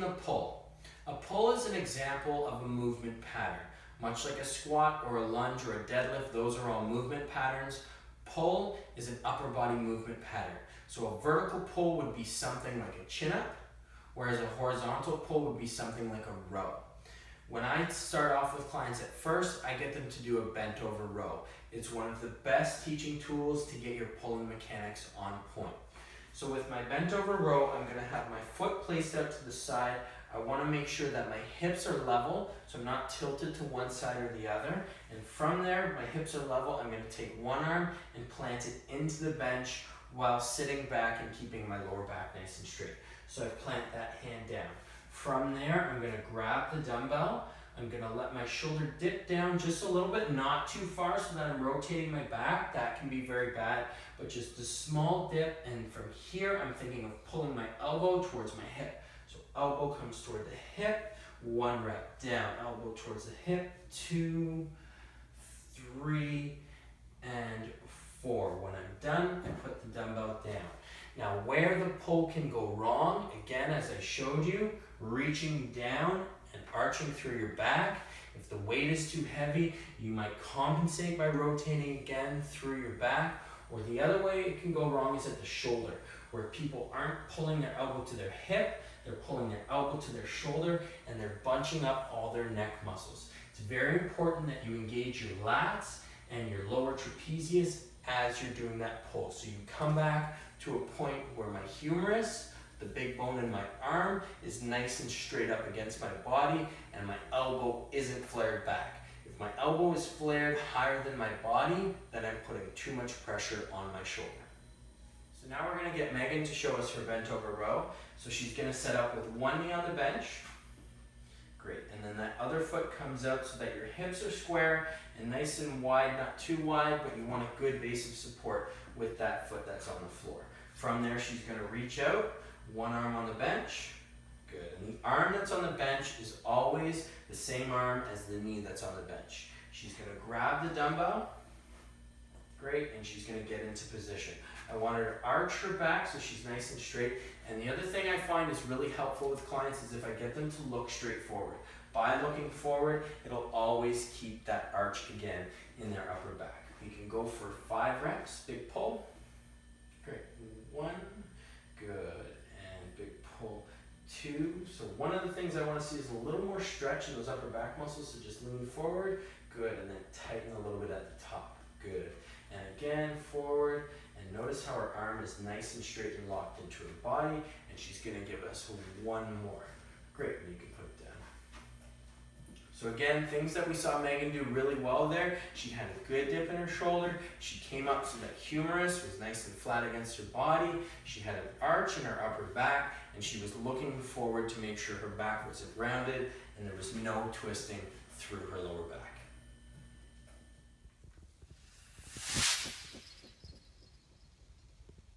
the pull. A pull is an example of a movement pattern. Much like a squat or a lunge or a deadlift, those are all movement patterns. Pull is an upper body movement pattern. So a vertical pull would be something like a chin-up, whereas a horizontal pull would be something like a row. When I start off with clients at first, I get them to do a bent over row. It's one of the best teaching tools to get your pulling mechanics on point. So with my bent over row, I'm going to have my foot placed out to the side. I want to make sure that my hips are level, so I'm not tilted to one side or the other. And from there, my hips are level. I'm going to take one arm and plant it into the bench while sitting back and keeping my lower back nice and straight. So I plant that hand down. From there, I'm going to grab the dumbbell. I'm going to let my shoulder dip down just a little bit, not too far so that I'm rotating my back. That can be very bad, but just a small dip. And from here, I'm thinking of pulling my elbow towards my hip. So elbow comes toward the hip, 1 rep down, elbow towards the hip, 2, 3, and 4. When I'm done, I put the dumbbell down. Now where the pull can go wrong, again, as I showed you, reaching down and arching through your back. If the weight is too heavy, you might compensate by rotating again through your back. Or the other way it can go wrong is at the shoulder, where people aren't pulling their elbow to their hip, they're pulling their elbow to their shoulder, and they're bunching up all their neck muscles. It's very important that you engage your lats and your lower trapezius as you're doing that pull. So you come back to a point where my humerus, the big bone in my arm, is nice and straight up against my body, and my elbow isn't flared back. If my elbow is flared higher than my body, then I'm putting too much pressure on my shoulder. So now we're going to get Megan to show us her bent over row. So she's going to set up with one knee on the bench. Great. And then that other foot comes out so that your hips are square and nice and wide, not too wide, but you want a good base of support with that foot that's on the floor. From there, she's going to reach out, one arm on the bench. Good. And the arm that's on the bench is always the same arm as the knee that's on the bench. She's going to grab the dumbbell. Great. And she's going to get into position. I want her to arch her back so she's nice and straight. And the other thing I find is really helpful with clients is if I get them to look straight forward. By looking forward, it'll always keep that arch again in their upper back. We can go for 5 reps, big pull. Great, 1, good, and big pull, 2. So one of the things I want to see is a little more stretch in those upper back muscles, so just lean forward, good, and then tighten a little bit at the top, good. And again, forward, and notice how her arm is nice and straight and locked into her body, and she's going to give us 1 more. Great, you can put it down. So again, things that we saw Megan do really well there. She had a good dip in her shoulder. She came up so that humerus was nice and flat against her body. She had an arch in her upper back, and she was looking forward to make sure her back was rounded and there was no twisting through her lower back.